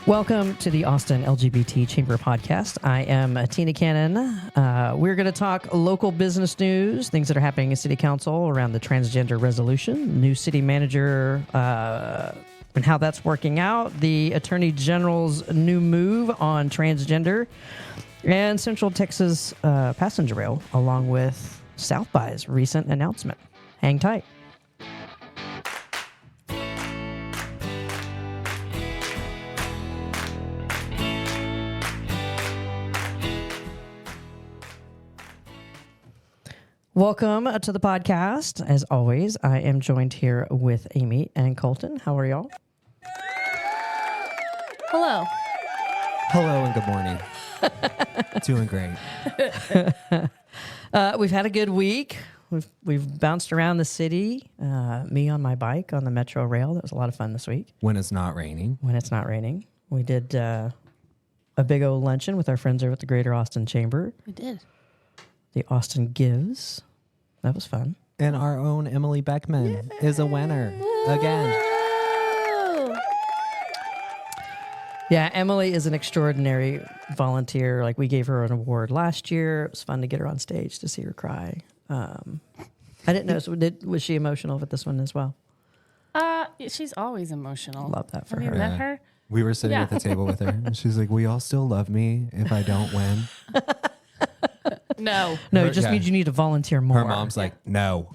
Welcome to the Austin LGBT Chamber Podcast. I am Tina Cannon. We're going to talk local business news, things that are happening in City Council around the transgender resolution, new city manager, and how that's working out, the Attorney General's new move on transgender, and Central Texas passenger rail, along with South by's recent announcement. Hang tight. Welcome to the podcast. As always, I am joined here with Amy and Colton. How are y'all? Hello. Hello and good morning. Doing great. We've had a good week. We've bounced around the city. Me on my bike on the Metro Rail. That was a lot of fun this week. When it's not raining. When it's not raining. We did a big old luncheon with our friends over at the Greater Austin Chamber. We did. The Austin Gives. That was fun. And our own Emily Beckman is a winner again. Yeah, Emily is an extraordinary volunteer. Like, we gave her an award last year. It was fun to get her on stage to see her cry. I didn't know. So was she emotional with this one as well? She's always emotional. Love that for Have her. you met her? We were sitting Yeah. at the table with her, and she's like, "Will y'all still love me if I don't win?" No. No, it just means you need to volunteer more. Her mom's like, "No."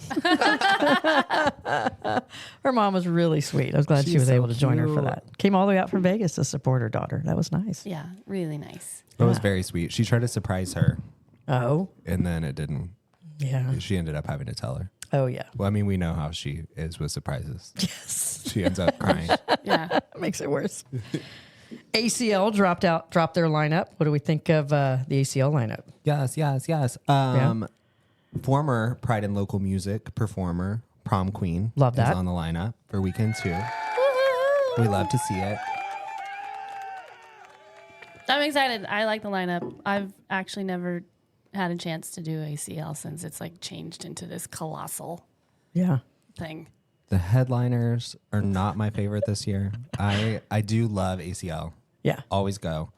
Her mom was really sweet. I was glad she She's was so able to join her for cute. that. Came all the way out from Vegas to support her daughter. That was nice. Yeah, really nice. It was very sweet. She tried to surprise her, Oh, and then it didn't. yeah. She ended up having to tell her. Oh, yeah. Well, I mean, we know how she is with surprises. Yes. She ends up crying. Yeah. That makes it worse. ACL dropped their lineup. What do we think of the ACL lineup? Yes. Former Pride and Local Music performer, Prom Queen, Love that. is on the lineup for weekend 2. We love to see it. I'm excited. I like the lineup. I've actually never had a chance to do ACL since it's like changed into this colossal Yeah. thing. The headliners are not my favorite this year. I do love ACL. Yeah. Always go.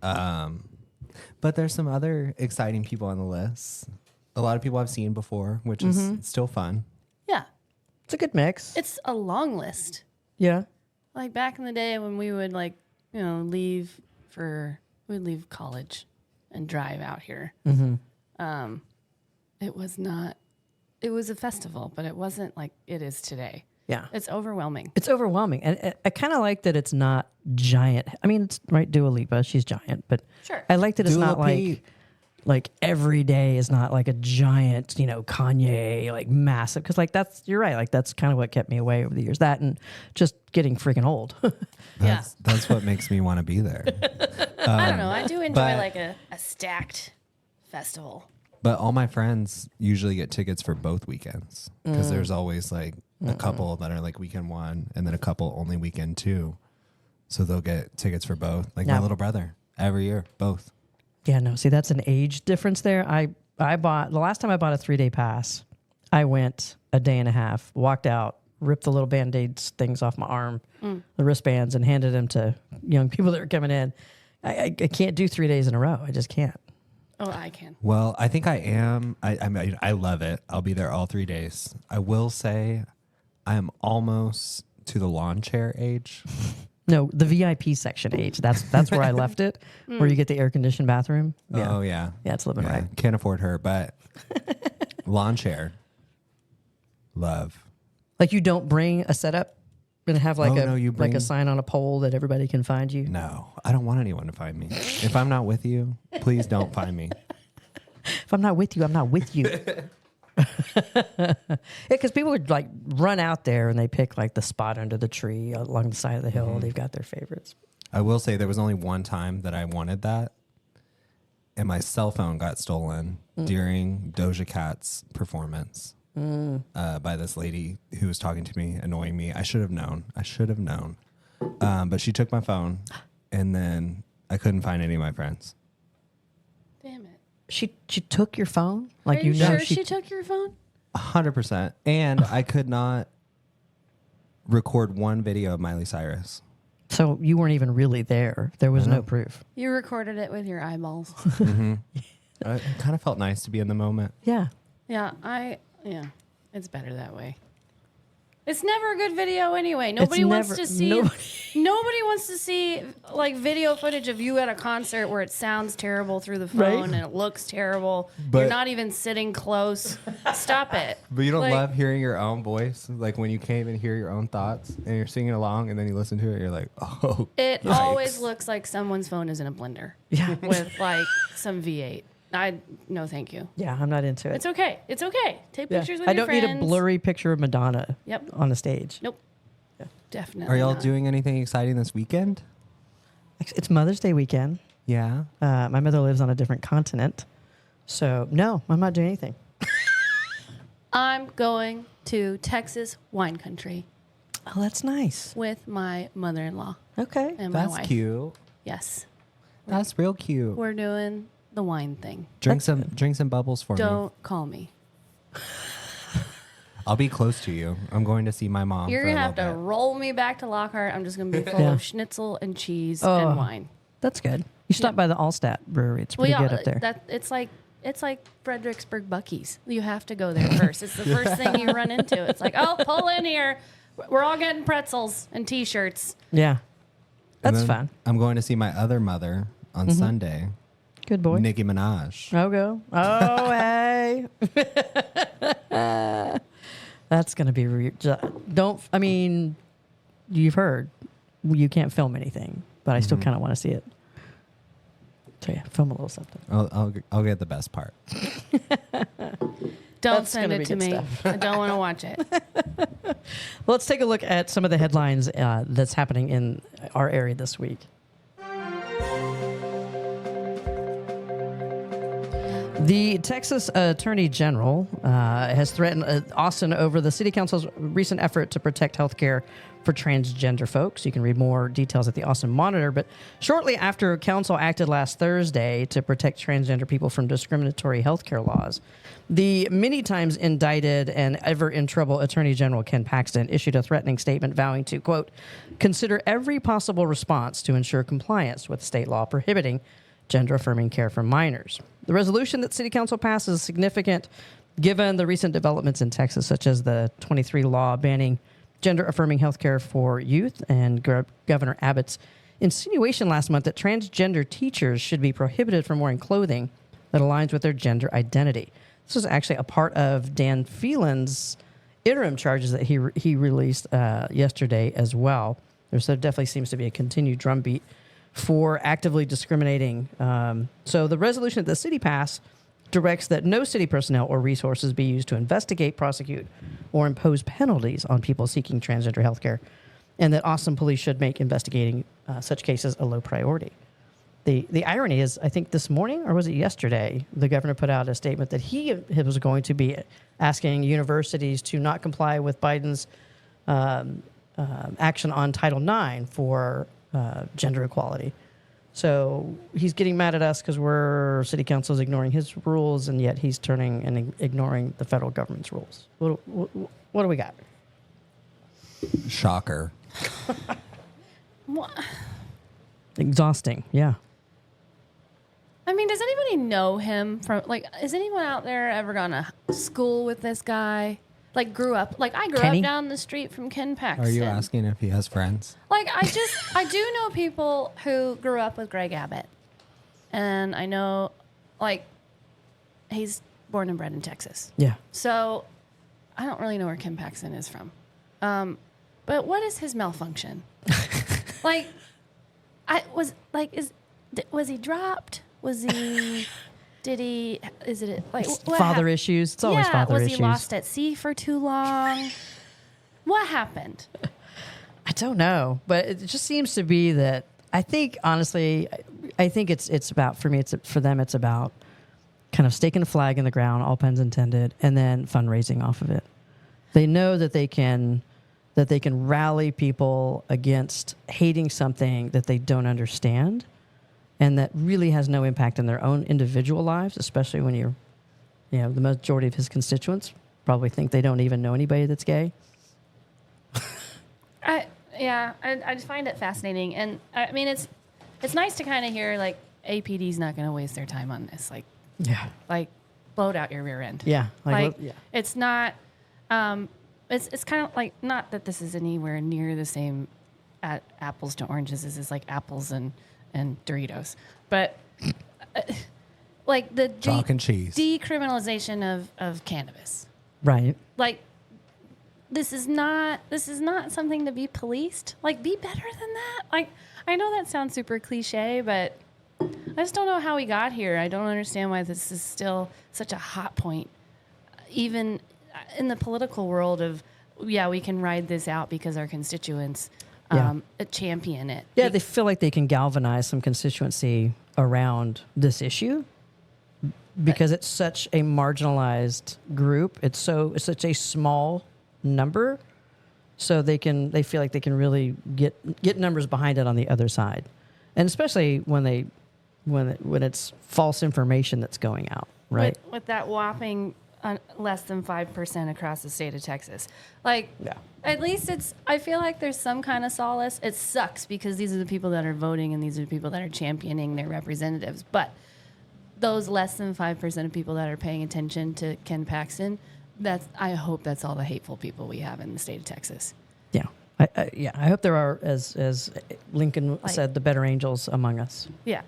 But there's some other exciting people on the list. A lot of people I've seen before, which is still fun. Yeah. It's a good mix. It's a long list. Yeah. Like back in the day when we would leave college and drive out here. It was a festival, but it wasn't like it is today. Yeah. It's overwhelming. It's overwhelming. And I kind of like that it's not giant. I mean, it's right, Dua Lipa, she's giant, but Sure. I like that it's Dua not Lipa. like every day is not like a giant, Kanye, like massive. Cause like you're right. Like that's kind of what kept me away over the years. That and just getting freaking old. That's what makes me want to be there. I don't know. I do enjoy but- like a stacked festival. But all my friends usually get tickets for both weekends because there's always like a couple that are like weekend 1 and then a couple only weekend 2. So they'll get tickets for both. Like my Yeah. little brother every year, both. Yeah, no, see, that's an age difference there. I bought, the last time I bought a 3-day pass, I went a day and a half, walked out, ripped the little Band-Aids things off my arm, the wristbands, and handed them to young people that were coming in. I can't do 3 days in a row. I just can't. Oh, I can. Well, I think I am. I love it. I'll be there all 3 days. I will say I am almost to the lawn chair age. No, the VIP section age. That's where I left it, where you get the air-conditioned bathroom. Yeah. Oh, yeah. Yeah, it's living Yeah, right. can't afford her, but lawn chair. Love. Like you don't bring a setup and have like Oh, no, you like bring- a sign on a pole that everybody can find you. No, I don't want anyone to find me. If I'm not with you, please don't find me. If I'm not with you, I'm not with you. Because people would like run out there and they pick like the spot under the tree along the side of the hill. They've got their favorites. I will say there was only one time that I wanted that, and my cell phone got stolen during Doja Cat's performance by this lady who was talking to me, annoying me. I should have known. But she took my phone, and then I couldn't find any of my friends. Damn it. She took your phone? Like Are you know sure she took your phone? 100%. And I could not record one video of Miley Cyrus. So you weren't even really there. There was no proof. You recorded it with your eyeballs. It kind of felt nice to be in the moment. Yeah. Yeah, it's better that way. It's never a good video anyway. Nobody wants to see. Nobody wants to see like video footage of you at a concert where it sounds terrible through the phone Right. and it looks terrible. But- You're not even sitting close. Stop it. But you don't Like- love hearing your own voice? Like when you can't even hear your own thoughts and you're singing along and then you listen to it, you're like, oh. It yikes. always looks like someone's phone is in a blender. Yeah. With like some V8. No, thank you. Yeah, I'm not into it. It's okay. It's okay. Take Yeah. pictures with I your don't friends. need a blurry picture of Madonna Yep. on the stage. Nope. Definitely. Are y'all not. doing anything exciting this weekend? It's Mother's Day weekend. Yeah. My mother lives on a different continent. So, no, I'm not doing anything. I'm going to Texas wine country Oh, that's nice. with my mother-in-law Okay. and my That's wife. cute. Yes. That's real cute. We're doing the wine thing. Drink some bubbles for me. Don't call me. I'll be close to you. I'm going to see my mom. You're for a going to have to little bit. roll me back to Lockhart. I'm just going to be full Yeah. of schnitzel and cheese Oh. and wine. That's good. You stopped by the Allstat Brewery. It's pretty good up there. It's like Fredericksburg Buc-ee's. You have to go there first. It's the first thing you run into. It's like, oh, pull in here. We're all getting pretzels and T-shirts. Yeah. And That's then fun. I'm going to see my other mother on Sunday, Good boy. Nicki Minaj. I'll go. Oh, hey. That's going to be you've heard you can't film anything, but I still kind of want to see it. So yeah, film a little something. I'll get the best part. Don't That's send gonna it be to good me. stuff. I don't want to watch it. Well, let's take a look at some of the headlines that's happening in our area this week. The Texas Attorney General has threatened Austin over the City Council's recent effort to protect health care for transgender folks. You can read more details at the Austin Monitor. But shortly after Council acted last Thursday to protect transgender people from discriminatory health care laws, the many times indicted and ever in trouble Attorney General Ken Paxton issued a threatening statement vowing to, quote, consider every possible response to ensure compliance with state law prohibiting gender-affirming care for minors. The resolution that City Council passed is significant given the recent developments in Texas, such as the 23 law banning gender-affirming health care for youth and Governor Abbott's insinuation last month that transgender teachers should be prohibited from wearing clothing that aligns with their gender identity. This was actually a part of Dan Phelan's interim charges that he released yesterday as well. There definitely seems to be a continued drumbeat for actively discriminating. So the resolution that the city passed directs that no city personnel or resources be used to investigate, prosecute, or impose penalties on people seeking transgender health care, and that Austin police should make investigating such cases a low priority. The irony is, I think this morning, or was it yesterday, the governor put out a statement that he was going to be asking universities to not comply with Biden's action on Title IX for gender equality. So he's getting mad at us because city council is ignoring his rules, and yet he's turning and ignoring the federal government's rules. What do we got? Shocker. What? Exhausting, yeah. I mean, does anybody know him from, like, has anyone out there ever gone to school with this guy? Like, grew up, like, I grew Kenny? up down the street from Ken Paxton. Are you asking if he has friends? Like, I do know people who grew up with Greg Abbott. And I know, like, he's born and bred in Texas. Yeah. So I don't really know where Ken Paxton is from. But what is his malfunction? Like, was he dropped? Was he, what Father issues. It's always father was issues. he lost at sea for too long? What happened? I don't know, but it just seems to be that I think, honestly, I think it's about, for me, for them, it's about kind of staking a flag in the ground, all puns intended, and then fundraising off of it. They know that they can rally people against hating something that they don't understand, and that really has no impact in their own individual lives, especially when the majority of his constituents probably think they don't even know anybody that's gay. I just find it fascinating, and I mean it's nice to kind of hear like APD's not going to waste their time on this, like blow it out your rear end. Yeah, it's not. It's kind of like, not that this is anywhere near the same at apples to oranges as is like apples and Doritos, but like the chalk and cheese decriminalization of cannabis, right? Like this is not something to be policed. Like, be better than that. Like, I know that sounds super cliche, but I just don't know how we got here. I don't understand why this is still such a hot point, even in the political world of, we can ride this out because our constituents champion it. Yeah, they feel like they can galvanize some constituency around this issue because it's such a marginalized group. It's such a small number, so they feel like they can really get numbers behind it on the other side, and especially when it's false information that's going out, right? With that whopping less than 5% across the state of Texas. Like, at least I feel like there's some kind of solace. It sucks because these are the people that are voting and these are the people that are championing their representatives. But those less than 5% of people that are paying attention to Ken Paxton, I hope that's all the hateful people we have in the state of Texas. Yeah. I hope there are, as Lincoln said, the better angels among us. Yeah.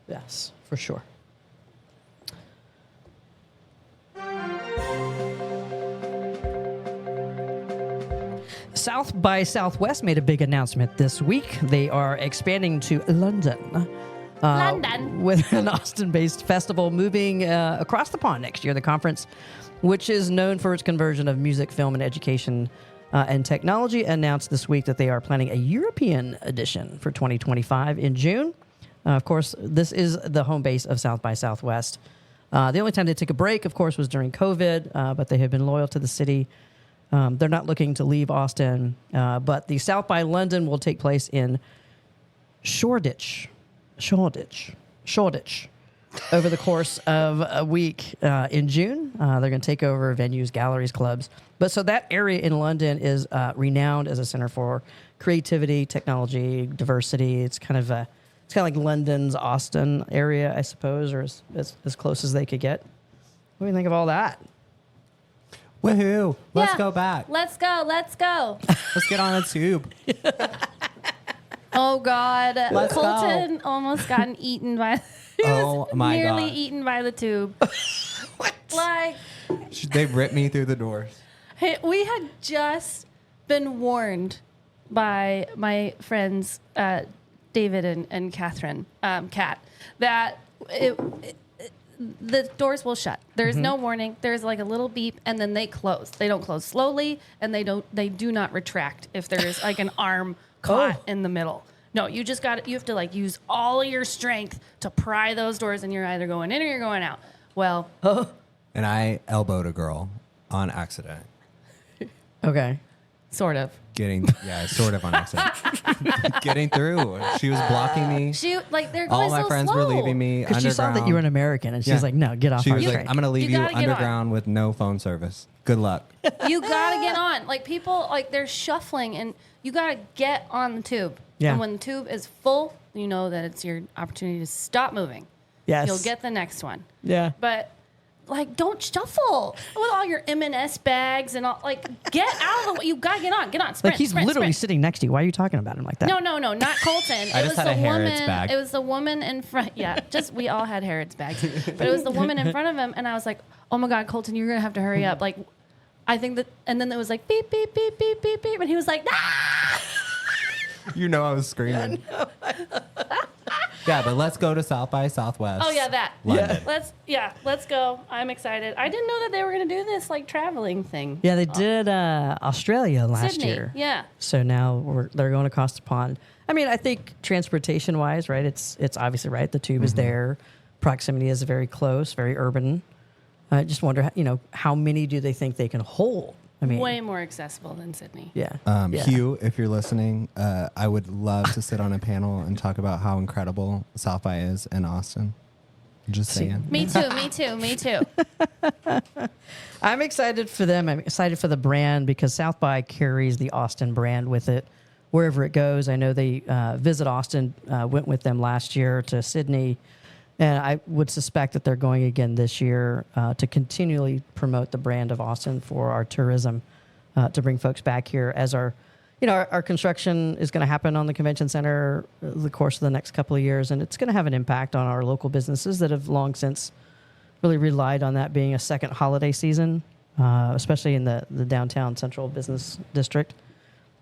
Yes, for sure. South by Southwest made a big announcement this week. They are expanding to London. With an Austin-based festival moving across the pond next year. The conference, which is known for its conversion of music, film, and education and technology, announced this week that they are planning a European edition for 2025 in June. Of course, this is the home base of South by Southwest. The only time they took a break, of course, was during COVID, but they have been loyal to the city. They're not looking to leave Austin, but the South by London will take place in Shoreditch over the course of a week in June. They're going to take over venues, galleries, clubs. But so that area in London is renowned as a center for creativity, technology, diversity. It's kind of like London's Austin area, I suppose, or as close as they could get. What do you think of all that? Woohoo! Let's go back. Let's go. Let's get on a tube. Oh God! Colton almost gotten eaten by. Nearly eaten by the tube. What? Like, they ripped me through the doors. Hey, we had just been warned by my friends David and Catherine, Kat, that the doors will shut. There's no warning. There's like a little beep, and then they close. They don't close slowly, and they do not retract if there's like an arm caught in the middle. No, you have to like use all of your strength to pry those doors, and you're either going in or you're going out. Well, and I elbowed a girl on accident. Okay. Sort of. Sort of on accident. Getting through. She was blocking me. They're going all my so friends slow. were leaving me Because she saw that you were an American, and she was like, "No, get off She our was train." like, "I'm going to leave you underground with no phone service. Good luck." You gotta get on. Like, people, like, they're shuffling, and you gotta get on the tube. Yeah. And when the tube is full, you know that it's your opportunity to stop moving. Yes. You'll get the next one. Yeah. But, like, don't shuffle with all your M&S bags and all. Like, get out of the way. You gotta get on. Get on. Sprint, Like, he's sprint, literally sprint. sitting next to you. Why are you talking about him like that? No, not Colton. I just had a Harrods bag. It was the woman in front. Yeah, we all had Harrods bags. But it was the woman in front of him, and I was like, oh my God, Colton, you're gonna have to hurry up. Like, I think that, and then it was like beep, beep, beep, beep, beep, beep, and he was like, ah! You know I was screaming. Yeah, but let's go to South by Southwest. Oh yeah, that. London. Let's go. I'm excited. I didn't know that they were gonna do this like traveling thing. Yeah, they did Australia last Sydney, year. yeah. So now they're going across the pond. I mean, I think transportation-wise, right, it's obviously right. The tube is there. Proximity is very close, very urban. I just wonder, how many do they think they can hold? I mean, way more accessible than Sydney. Yeah. Hugh, if you're listening, I would love to sit on a panel and talk about how incredible South by is in Austin. Just saying. Me too. I'm excited for them. I'm excited for the brand because South by carries the Austin brand with it wherever it goes. I know they Visit Austin went with them last year to Sydney, and I would suspect that they're going again this year to continually promote the brand of Austin for our tourism, to bring folks back here as our construction is going to happen on the convention center the course of the next couple of years, and it's going to have an impact on our local businesses that have long since really relied on that being a second holiday season, especially in the downtown central business district.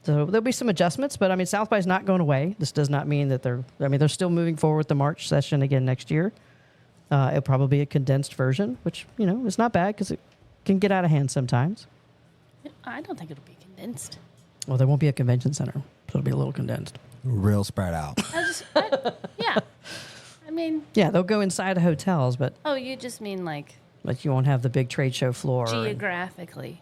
So there'll be some adjustments, but I mean, South by is not going away. This does not mean that they're still moving forward with the March session again next year. It'll probably be a condensed version, which, is not bad because it can get out of hand sometimes. I don't think it'll be condensed. Well, there won't be a convention center, so it'll be a little condensed. Real spread out. Yeah. I mean. Yeah, they'll go inside the hotels, but. Oh, you just mean like you won't have the big trade show floor. Geographically.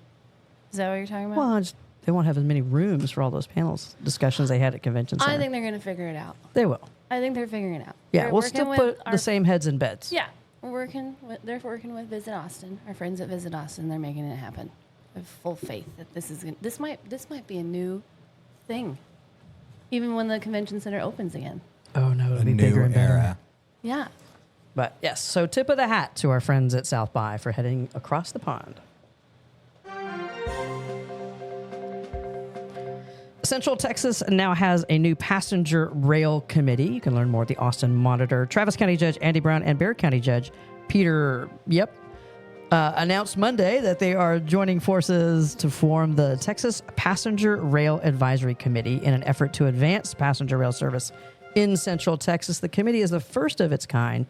Is that what you're talking about? Well, they won't have as many rooms for all those panels discussions they had at convention center. I think they're going to figure it out. They will. I think they're figuring it out. Yeah, we'll still put the same heads in beds. Yeah, they're working with Visit Austin. Our friends at Visit Austin, they're making it happen. I have full faith that this might be a new thing, even when the convention center opens again. Oh no, it'll be new bigger and better. era. Yeah. But yes, so tip of the hat to our friends at South by for heading across the pond. Central Texas now has a new passenger rail committee. You can learn more at the Austin Monitor. Travis County Judge Andy Brown and Bexar County Judge Peter announced Monday that they are joining forces to form the Texas Passenger Rail Advisory Committee in an effort to advance passenger rail service in Central Texas. The committee is the first of its kind,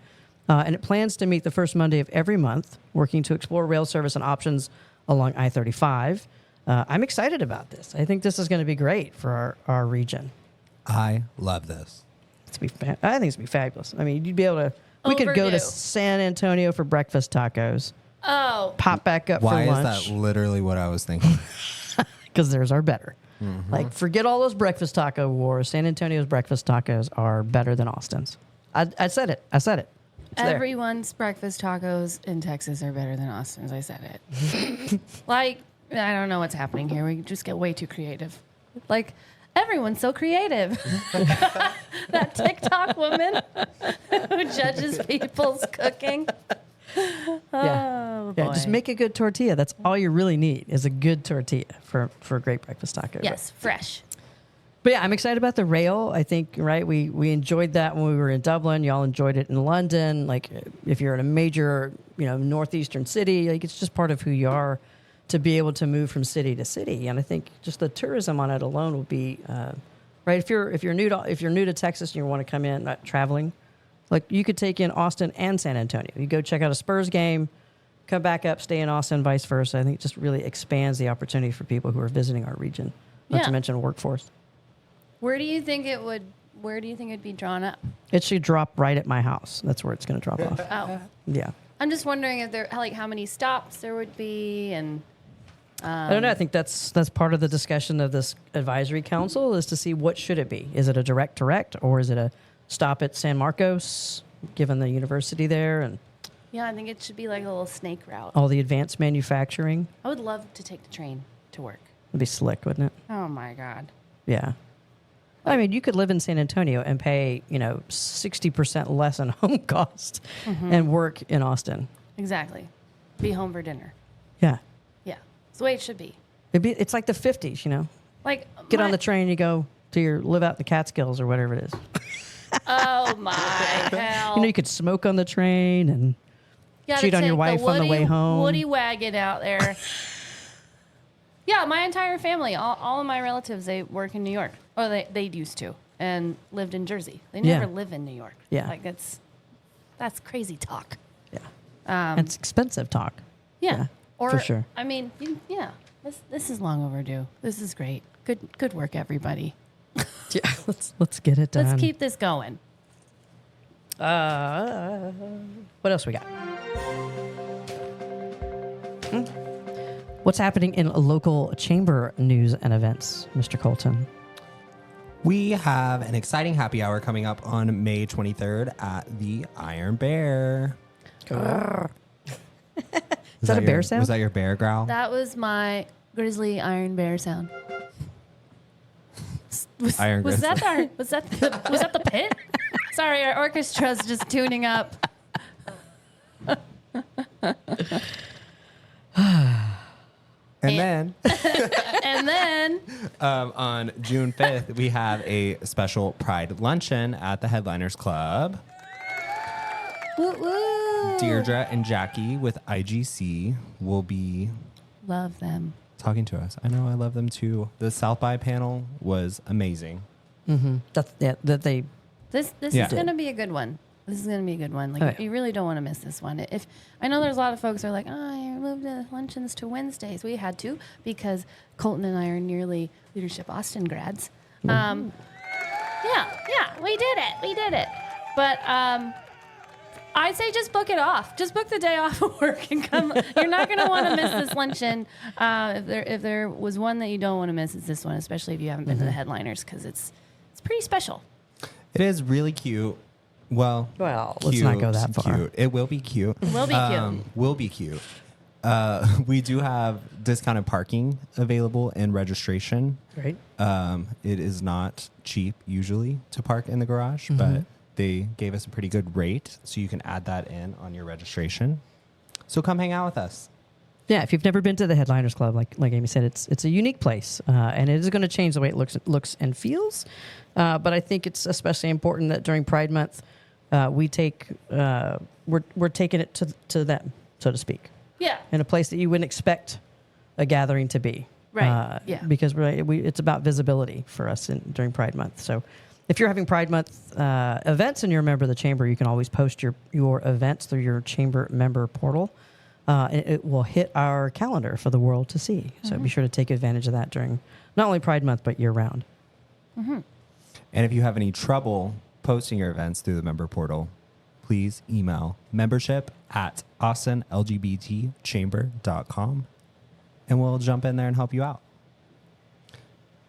and it plans to meet the first Monday of every month, working to explore rail service and options along I-35. I'm excited about this. I think this is going to be great for our region. I love this. I think it's going to be fabulous. I mean, you'd be able to... We could go to San Antonio for breakfast tacos. Oh. Pop back up for lunch. Why is that literally what I was thinking? Because theirs are better. Mm-hmm. Like, forget all those breakfast taco wars. San Antonio's breakfast tacos are better than Austin's. I said it. It's Everyone's breakfast tacos in Texas are better than Austin's. I said it. I don't know what's happening here. We just get way too creative. Like, everyone's so creative. That TikTok woman who judges people's cooking. Oh, boy. Just make a good tortilla. That's all you really need is a good tortilla for a great breakfast taco. Yes, fresh. But yeah, I'm excited about the rail. I think, right, we enjoyed that when we were in Dublin. Y'all enjoyed it in London. Like, if you're in a major, northeastern city, like, it's just part of who you are to be able to move from city to city. And I think just the tourism on it alone will be right. If you're new to Texas and you want to come in, not traveling, like, you could take in Austin and San Antonio. You go check out a Spurs game, come back up, stay in Austin, vice versa. I think it just really expands the opportunity for people who are visiting our region. Not to mention workforce. Where do you think it'd be drawn up? It should drop right at my house. That's where it's going to drop off. Oh. Yeah. I'm just wondering if how many stops there would be, and I don't know. I think that's part of the discussion of this advisory council is to see what should it be. Is it a direct, or is it a stop at San Marcos, given the university there and yeah, I think it should be like a little snake route. all the advanced manufacturing? I would love to take the train to work. It'd be slick, wouldn't it? Oh my God. Yeah. I mean, you could live in San Antonio and pay 60% less in home cost and work in Austin. Exactly. Be home for dinner. Yeah. Yeah. It's the way it should be. It's like the 50s, Like, Get on the train, you go to live out in the Catskills or whatever it is. Oh my hell. You could smoke on the train and cheat on your wife on the way home. Woody wagon out there. Yeah, my entire family, all of my relatives, they work in New York. Or they used to and lived in Jersey. They never live in New York. Yeah. Like, that's crazy talk. Yeah. It's expensive talk. Yeah. For sure. I mean, this is long overdue. This is great. Good work, everybody. Yeah, let's get it done. Let's keep this going. What else we got? What's happening in local chamber news and events, Mr. Colton? We have an exciting happy hour coming up on May 23rd at the Iron Bear. Is that a bear sound? Was that your bear growl? That was my grizzly iron bear sound. Iron Was Grizzly. that the pit? Sorry, our orchestra's just tuning up. And then And then on June 5th, we have a special Pride luncheon at the Headliners Club. woo woo. Deirdre and Jackie with IGC will be Love them. talking to us. I know, I love them too. The South by panel was amazing. This Is gonna be a good one. This is gonna be a good one. Like you really don't want to miss this one. If I know there's a lot of folks who are like, oh, I moved the luncheons to Wednesdays. We had to because Colton and I are nearly Leadership Austin grads. Yeah, we did it. But I'd say just book it off. Just book the day off of work and come. You're not going to want to miss this luncheon. If there was one that you don't want to miss, it's this one, especially if you haven't been to the Headliners, because it's pretty special. It is really cute. Well, let's not go that far. Cute. It will be cute. Will be cute. Will be cute. We do have discounted parking available and registration. Right. It is not cheap usually to park in the garage, but they gave us a pretty good rate, so you can add that in on your registration. So come hang out with us. Yeah, if you've never been to the Headliners Club, like Amy said, it's a unique place, and it is going to change the way it looks and feels. But I think it's especially important that during Pride Month, we're taking it to them, so to speak. Yeah. In a place that you wouldn't expect a gathering to be. Right. Yeah. Because it's about visibility for us during Pride Month. So if you're having Pride Month events and you're a member of the Chamber, you can always post your events through your Chamber member portal. And it will hit our calendar for the world to see. So be sure to take advantage of that during not only Pride Month, but year round. And if you have any trouble posting your events through the member portal, please email membership@austinlgbtchamber.com and we'll jump in there and help you out.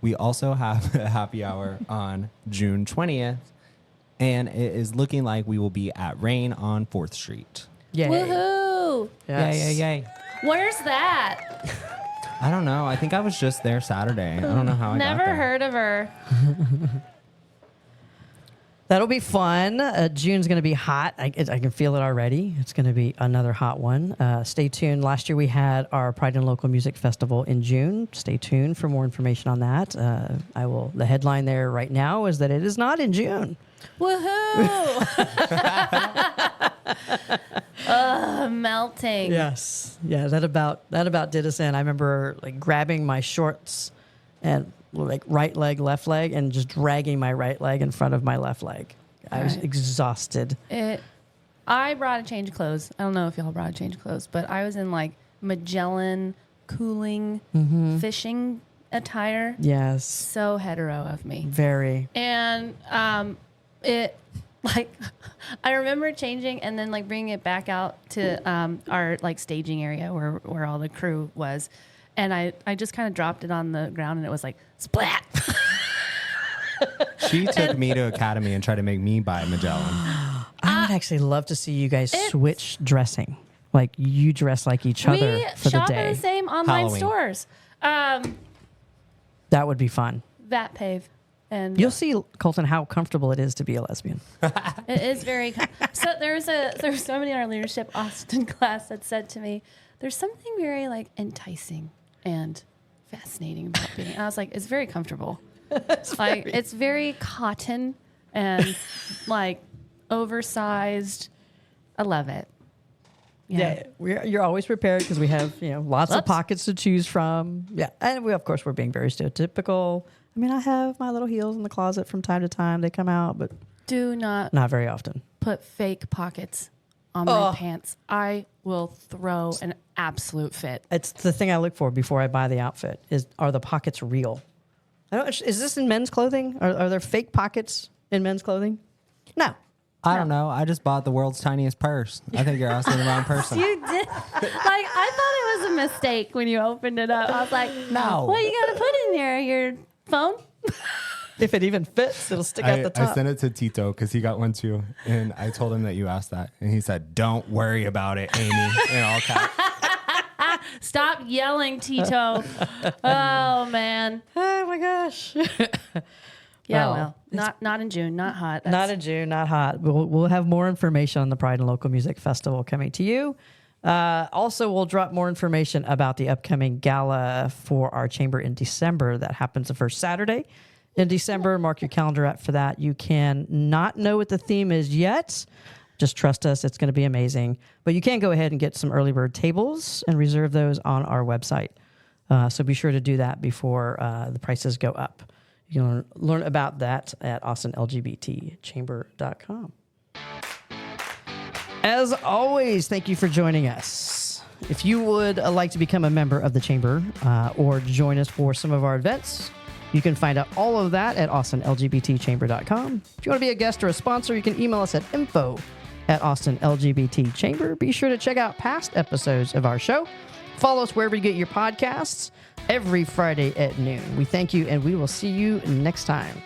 We also have a happy hour on June 20th, and it is looking like we will be at Rain on 4th Street. Yay. Woohoo! Yes. Yay. Where's that? I don't know. I think I was just there Saturday. I don't know how I got Never there. heard of her. That'll be fun. June's going to be hot. I can feel it already. It's going to be another hot one. Stay tuned. Last year we had our Pride and Local Music Festival in June. Stay tuned for more information on that. The headline there right now is that it is not in June. Woohoo! Melting. Yes. Yeah, that about did us in. I remember like grabbing my shorts and like right leg, left leg, and just dragging my right leg in front of my left leg. I was exhausted. I brought a change of clothes. I don't know if y'all brought a change of clothes, but I was in like Magellan cooling fishing attire. Yes. So hetero of me. Very. And it like I remember changing and then like bringing it back out to our like staging area where all the crew was. And I just kind of dropped it on the ground and it was like, splat. She took me to Academy and tried to make me buy Magellan. I would actually love to see you guys switch dressing. Like you dress like each other for the We shop day. in the same online Halloween. stores. That would be fun. That pave. And You'll see, Colton, how comfortable it is to be a lesbian. it is very. So there's somebody in our leadership Austin class that said to me, "There's something very like enticing and fascinating about being." And I was like, "It's very comfortable. It's very cotton and like oversized. I love it." Yeah, you're always prepared because we have lots of pockets to choose from. Yeah, and we're being very stereotypical. I mean, I have my little heels in the closet from time to time. They come out, but Do not not very often. put fake pockets on my pants. I will throw an absolute fit. It's the thing I look for before I buy the outfit. Are the pockets real? Is this in men's clothing? Are there fake pockets in men's clothing? No. I don't know. I just bought the world's tiniest purse. I think you're asking the wrong person. You did. I thought it was a mistake when you opened it up. I was like, No. What you got to put in there? Your phone? If it even fits, it'll stick out the top. I sent it to Tito because he got one too. And I told him that you asked that. And he said, "Don't worry about it, Amy." In all caps. Stop yelling, Tito. Oh, man. Oh my gosh. Yeah, not in June, not hot. Not in June, not hot. We'll have more information on the Pride and Local Music Festival coming to you. Also, we'll drop more information about the upcoming gala for our chamber in December. That happens the first Saturday in December. Mark your calendar up for that. You can not know what the theme is yet. Just trust us. It's going to be amazing. But you can go ahead and get some early bird tables and reserve those on our website. So be sure to do that before the prices go up. You can learn about that at austinlgbtchamber.com. As always, thank you for joining us. If you would like to become a member of the Chamber or join us for some of our events, you can find out all of that at austinlgbtchamber.com. If you want to be a guest or a sponsor, you can email us at info@austinlgbtchamber. Be sure to check out past episodes of our show. Follow us wherever you get your podcasts every Friday at noon. We thank you, and we will see you next time.